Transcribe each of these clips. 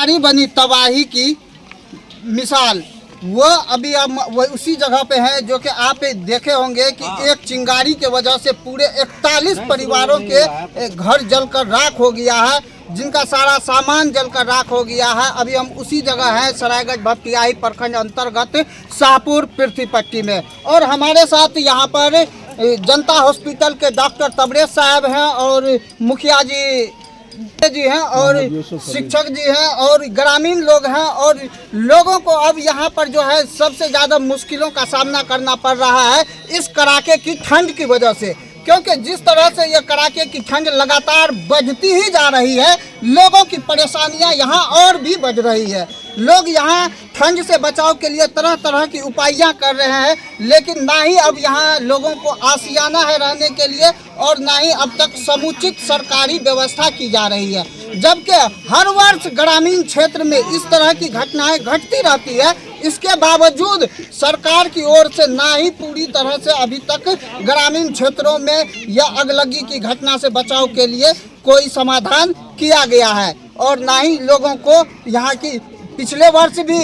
चिंगारी बनी तबाही की मिसाल, वो अभी वो उसी जगह पे है जो कि आप देखे होंगे कि एक चिंगारी के वजह से पूरे 41 परिवारों के घर जलकर राख हो गया है, जिनका सारा सामान जलकर राख हो गया है। अभी हम उसी जगह हैं, सरायगढ़ भपटियाही प्रखंड अंतर्गत शाहपुर पृथ्वीपट्टी में, और हमारे साथ यहाँ पर जनता हॉस्पिटल के डॉक्टर तबरेज साहब हैं और मुखिया जी हैं और शिक्षक जी हैं और ग्रामीण लोग हैं, और लोगों को अब यहाँ पर जो है सबसे ज़्यादा मुश्किलों का सामना करना पड़ रहा है इस कड़ाके की ठंड की वजह से, क्योंकि जिस तरह से ये कड़ाके की ठंड लगातार बढ़ती ही जा रही है, लोगों की परेशानियां यहाँ और भी बढ़ रही है। लोग यहाँ ठंड से बचाव के लिए तरह तरह की उपायां कर रहे हैं, लेकिन ना ही अब यहाँ लोगों को आशियाना है रहने के लिए, और ना ही अब तक समुचित सरकारी व्यवस्था की जा रही है। जबकि हर वर्ष ग्रामीण क्षेत्र में इस तरह की घटनाएं घटती रहती है, इसके बावजूद सरकार की ओर से ना ही पूरी तरह से अभी तक ग्रामीण क्षेत्रों में या अगलगी की घटना से बचाव के लिए कोई समाधान किया गया है, और ना ही लोगों को यहाँ की पिछले वर्ष भी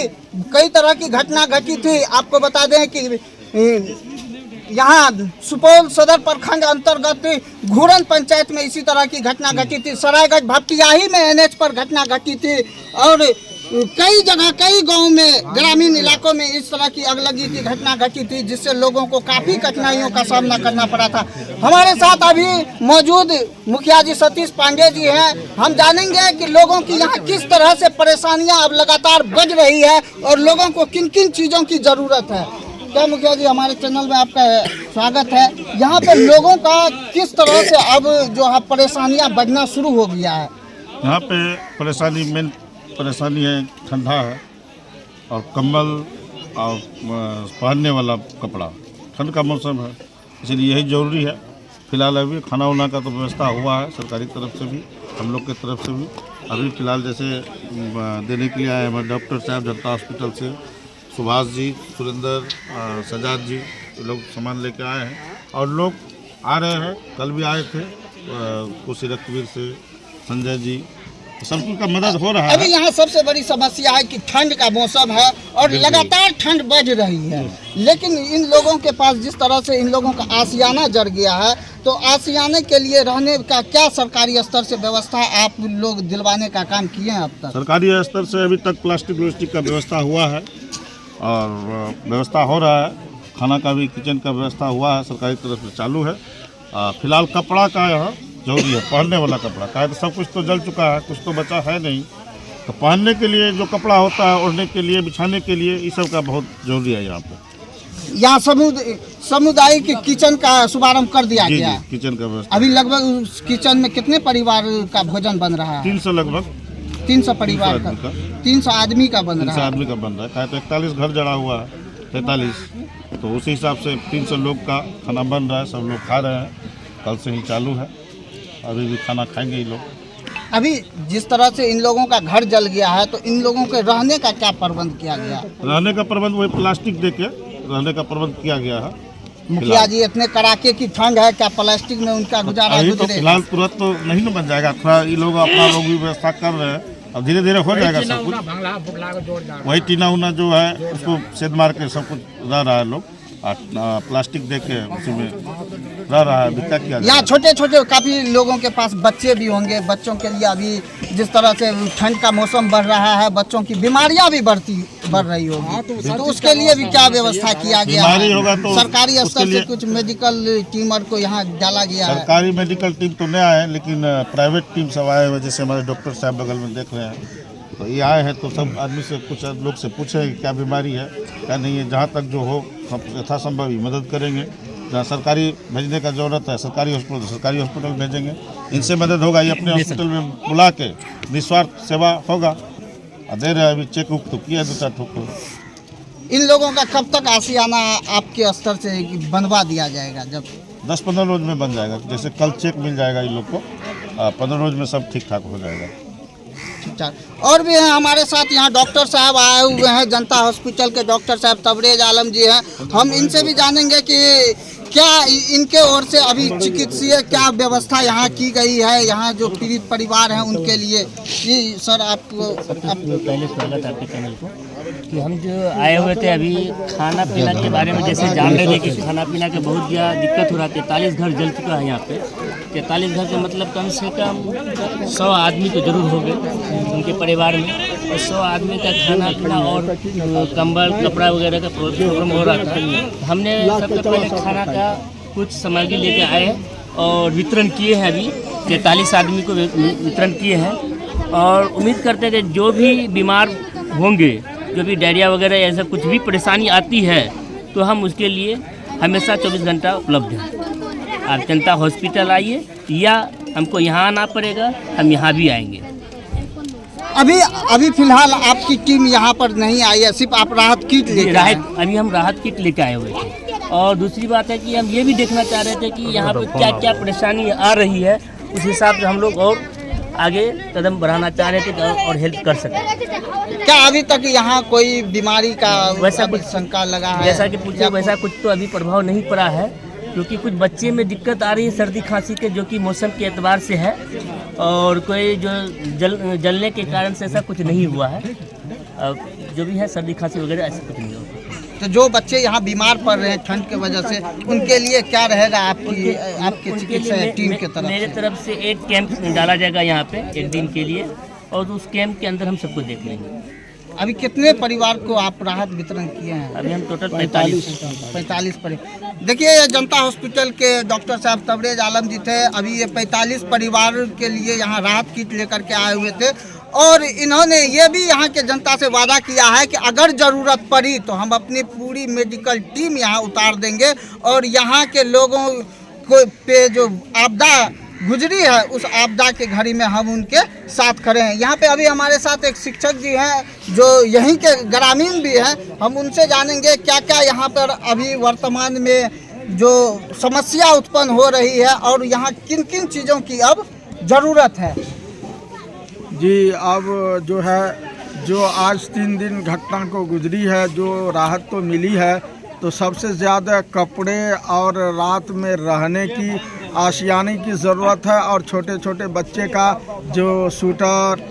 कई तरह की घटना घटी थी। आपको बता दें कि यहाँ सुपौल सदर प्रखंड अंतर्गत घूरन पंचायत में इसी तरह की घटना घटी थी, सरायगढ़ भपटियाही में एनएच पर घटना घटी थी, और कई जगह कई गांव में ग्रामीण इलाकों में इस तरह की अगलगी की घटना घटी थी, जिससे लोगों को काफ़ी कठिनाइयों का सामना करना पड़ा था। हमारे साथ अभी मौजूद मुखिया जी सतीश पांडे जी हैं। हम जानेंगे कि लोगों की यहाँ किस तरह से परेशानियाँ अब लगातार बढ़ रही है और लोगों को किन किन चीज़ों की ज़रूरत है। क्या मुखिया जी, हमारे चैनल में आपका स्वागत है। यहाँ पे लोगों का किस तरह से अब जो है परेशानियाँ बढ़ना शुरू हो गया है? यहाँ पे मेन परेशानी है ठंडा है, और कंबल और पहनने वाला कपड़ा, ठंड का मौसम है इसलिए यही ज़रूरी है। फिलहाल अभी खाना वाना का तो व्यवस्था हुआ है सरकारी तरफ से भी, हम लोग की तरफ से भी। अभी फ़िलहाल जैसे देने के लिए आए हमारे डॉक्टर साहब जनता हॉस्पिटल से, सुभाष जी, सुरेंद्र, सजाद जी, ये लोग सामान लेके आए हैं, और लोग आ रहे हैं। कल भी आए थे कुशी रक्तवीर से, संजय जी, सबकी का मदद हो रहा है। अभी यहाँ सबसे बड़ी समस्या है कि ठंड का मौसम है और लगातार ठंड बढ़ रही है, लेकिन इन लोगों के पास जिस तरह से इन लोगों का आशियाना जड़ गया है, तो आशियाने के लिए रहने का क्या सरकारी स्तर से व्यवस्था आप लोग दिलवाने का काम किए हैं अब तक? सरकारी स्तर से अभी तक प्लास्टिक का व्यवस्था हुआ है और व्यवस्था हो रहा है। खाना का भी, किचन का व्यवस्था हुआ है, सरकारी तरफ से चालू है। फिलहाल कपड़ा का यहाँ जरूरी है, पहनने वाला कपड़ा का तो सब कुछ तो जल चुका है, कुछ तो बचा है नहीं। तो पहनने के लिए जो कपड़ा होता है, ओढ़ने के लिए, बिछाने के लिए, इस सब का बहुत जरूरी है। यहाँ पे यहाँ सामुदायिक किचन का शुभारंभ कर दिया गया है। किचन का व्यवस्था अभी लगभग उस किचन में कितने परिवार का भोजन बन रहा है? 300 लगभग 300 परिवार का, 300 आदमी का बन रहा है। 300 आदमी का बन रहा है। तो 41 घर जड़ा हुआ है, 43, तो उसी हिसाब से 300 लोग का खाना बन रहा है, सब लोग खा रहे हैं। कल से ही चालू है, अभी भी खाना खाएंगे ये लोग। अभी जिस तरह से इन लोगों का घर जल गया है, तो इन लोगों के रहने का क्या प्रबंध किया गया? रहने का प्रबंध वही प्लास्टिक दे के रहने का प्रबंध किया गया है। मुखिया जी, इतने कड़ाके की ठंड है, क्या प्लास्टिक में उनका गुजारा अभी तो फिलहाल तुरंत तो नहीं न बन जाएगा, थोड़ा ये लोग अपना लोग भी व्यवस्था कर रहे हैं, अब धीरे धीरे हो जाएगा सब कुछ। वही टीना उना जो है उसको सेद मार के सब कुछ रह रहा है लोग, प्लास्टिक दे के उसी में रह रहा है। क्या किया यहाँ छोटे छोटे काफ़ी लोगों के पास बच्चे भी होंगे, बच्चों के लिए अभी जिस तरह से ठंड का मौसम बढ़ रहा है, बच्चों की बीमारियाँ भी बढ़ रही होगी, तो उसके लिए भी क्या व्यवस्था किया गया है? होगा तो सरकारी स्तर से कुछ मेडिकल टीमर को यहाँ डाला गया है? सरकारी मेडिकल टीम तो नहीं आए, लेकिन प्राइवेट टीम सब आए हुए, जैसे हमारे डॉक्टर साहब बगल में देख रहे हैं, तो ये आए हैं। तो सब आदमी से, कुछ लोग से पूछे क्या बीमारी है क्या नहीं है, जहाँ तक जो हो यथासंभव ही मदद करेंगे। जहाँ सरकारी भेजने का जरूरत है, सरकारी हॉस्पिटल भेजेंगे, इनसे मदद होगा। ये अपने हॉस्पिटल में बुला के निस्वार्थ सेवा होगा। दे रहे अभी चेक उक तो किया 2-4 ठोक। इन लोगों का कब तक आशियाना आपके स्तर से बनवा दिया जाएगा? जब 10-15 रोज में बन जाएगा, जैसे कल चेक मिल जाएगा इन लोग को, 15 रोज में सब ठीक ठाक हो जाएगा। और भी हैं हमारे साथ यहाँ डॉक्टर साहब आए हुए हैं, जनता हॉस्पिटल के डॉक्टर साहब तबरेज आलम जी हैं। हम इनसे भी जानेंगे कि क्या इनके ओर से अभी चिकित्सीय क्या व्यवस्था यहाँ की गई है, यहाँ जो पीड़ित परिवार हैं उनके लिए? जी सर, आपको पहले स्वागत आपके चैनल को कि हम जो आए हुए थे अभी खाना पीना के बारे में जैसे जान रहे थे कि खाना पीना के बहुत ज़्यादा दिक्कत हो रहा है। 43 घर जल चुका है यहाँ पे। 43 घर का मतलब कम से कम 100 आदमी तो जरूर हो गए उनके परिवार में, और 100 आदमी का खाना पीना और कंबल कपड़ा वगैरह का प्रॉब्लम हो रहा था। हमने सबसे पहले खाना का कुछ सामग्री लेके आए हैं और वितरण किए हैं। अभी 43 आदमी को वितरण किए हैं और उम्मीद करते हैं कि जो भी बीमार होंगे, जो भी डायरिया वगैरह ऐसा कुछ भी परेशानी आती है तो हम उसके लिए हमेशा 24 घंटा उपलब्ध हैं। आप जनता हॉस्पिटल आइए या हमको यहाँ आना पड़ेगा, हम यहाँ भी आएंगे। अभी फिलहाल आपकी टीम यहाँ पर नहीं आई है, सिर्फ आप राहत किट लेके आए हैं। अभी हम राहत किट लेके आए हुए थे और दूसरी बात है कि हम ये भी देखना चाह रहे थे कि यहाँ पर क्या क्या परेशानी आ रही है, उस हिसाब से हम लोग और आगे कदम बढ़ाना चाह रहे थे और हेल्प कर सकें। क्या अभी तक यहाँ कोई बीमारी का वैसा कुछ शंका लगा है? जैसा कि पूछा वैसा कुछ तो अभी प्रभाव नहीं पड़ा है, क्योंकि कुछ बच्चे में दिक्कत आ रही है सर्दी खांसी के, जो कि मौसम के एतबार से है, और कोई जो जलने के कारण से ऐसा कुछ नहीं हुआ है। जो भी है सर्दी खांसी वगैरह ऐसा कुछ नहीं हुआ। तो जो बच्चे यहाँ बीमार पड़ रहे हैं ठंड की वजह से, उनके लिए क्या रहेगा आपके चिकित्सा टीम की तरफ? मेरे तरफ से एक कैंप डाला जाएगा यहाँ पे 1 दिन के लिए, और उस कैंप के अंदर हम सबको देख लेंगे। अभी कितने परिवार को आप राहत वितरण किए हैं? अभी हम टोटल 45 परिवार। देखिए, ये जनता हॉस्पिटल के डॉक्टर साहब तबरेज आलम जी थे। अभी ये 45 परिवार के लिए यहाँ राहत किट लेकर के आए हुए थे और इन्होंने ये भी यहाँ के जनता से वादा किया है कि अगर ज़रूरत पड़ी तो हम अपनी पूरी मेडिकल टीम यहाँ उतार देंगे और यहाँ के लोगों को पे जो आपदा गुजरी है उस आपदा के घड़ी में हम उनके साथ खड़े हैं। यहाँ पे अभी हमारे साथ एक शिक्षक जी हैं जो यहीं के ग्रामीण भी हैं। हम उनसे जानेंगे क्या क्या यहाँ पर अभी वर्तमान में जो समस्या उत्पन्न हो रही है और यहाँ किन किन चीज़ों की अब ज़रूरत है। जी, अब जो है जो आज 3 दिन घटना को गुजरी है, जो राहत तो मिली है, तो सबसे ज़्यादा कपड़े और रात में रहने की आशियाने की ज़रूरत है, और छोटे छोटे बच्चे का जो स्वेटर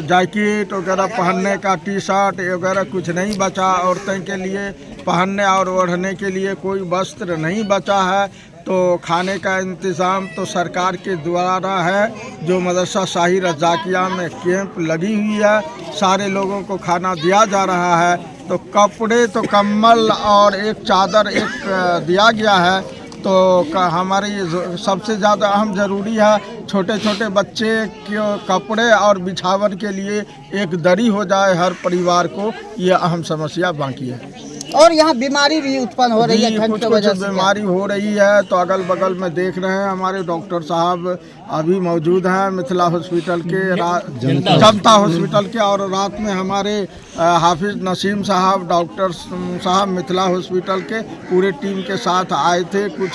जैकेट वगैरह पहनने का, टी शर्ट वगैरह कुछ नहीं बचा। औरतों के लिए पहनने और ओढ़ने के लिए कोई वस्त्र नहीं बचा है। तो खाने का इंतज़ाम तो सरकार के द्वारा है, जो मदरसा शाही रज़ाकिया में कैंप लगी हुई है, सारे लोगों को खाना दिया जा रहा है। तो कपड़े तो कम्बल और एक चादर एक दिया गया है। तो हमारी सबसे ज़्यादा अहम ज़रूरी है छोटे छोटे बच्चे के कपड़े और बिछावन के लिए एक दरी हो जाए हर परिवार को, ये अहम समस्या बाकी है। और यहाँ बीमारी भी उत्पन्न हो रही है ठंड की वजह से। बीमारी हो रही है, तो अगल बगल में देख रहे हैं हमारे डॉक्टर साहब अभी मौजूद हैं मिथिला हॉस्पिटल के, जनता हॉस्पिटल के, और रात में हमारे हाफिज नसीम साहब डॉक्टर साहब मिथिला हॉस्पिटल के पूरे टीम के साथ आए थे। कुछ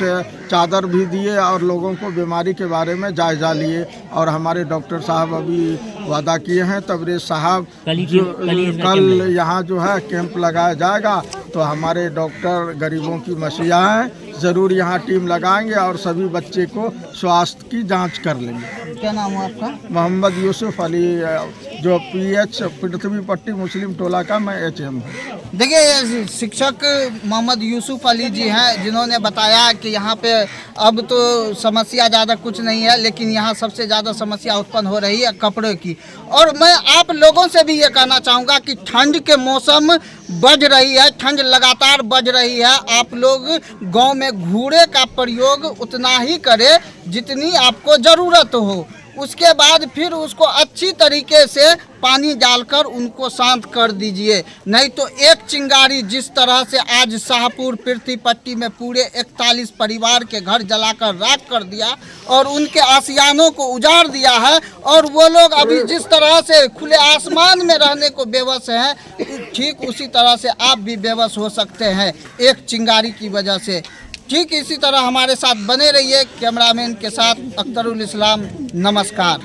चादर भी दिए और लोगों को बीमारी के बारे में जायजा लिए। और हमारे डॉक्टर साहब अभी वादा किए हैं, तबरेज साहब कल यहाँ जो है कैंप लगाया जाएगा। तो हमारे डॉक्टर गरीबों की मसीहा हैं, ज़रूर यहाँ टीम लगाएंगे और सभी बच्चे को स्वास्थ्य की जांच कर लेंगे। क्या नाम है आपका? मोहम्मद यूसुफ अली, जो PH पृथ्वी पट्टी मुस्लिम टोला का मैं HM हूँ। देखिए, ये शिक्षक मोहम्मद यूसुफ अली जी हैं जिन्होंने बताया कि यहाँ पे अब तो समस्या ज़्यादा कुछ नहीं है, लेकिन यहाँ सबसे ज़्यादा समस्या उत्पन्न हो रही है कपड़े की। और मैं आप लोगों से भी ये कहना चाहूँगा कि ठंड के मौसम बढ़ रही है, ठंड लगातार बढ़ रही है। आप लोग गांव में घूरे का प्रयोग उतना ही करें जितनी आपको ज़रूरत हो, उसके बाद फिर उसको अच्छी तरीके से पानी डालकर उनको शांत कर दीजिए। नहीं तो एक चिंगारी जिस तरह से आज शाहपुर पृथ्वी पट्टी में पूरे 41 परिवार के घर जलाकर राख कर दिया और उनके आशियानों को उजाड़ दिया है, और वो लोग अभी जिस तरह से खुले आसमान में रहने को बेबस हैं, ठीक उसी तरह से आप भी बेबस हो सकते हैं एक चिंगारी की वजह से। ठीक इसी तरह हमारे साथ बने रहिए। कैमरामैन के साथ अख्तरुल इस्लाम, नमस्कार।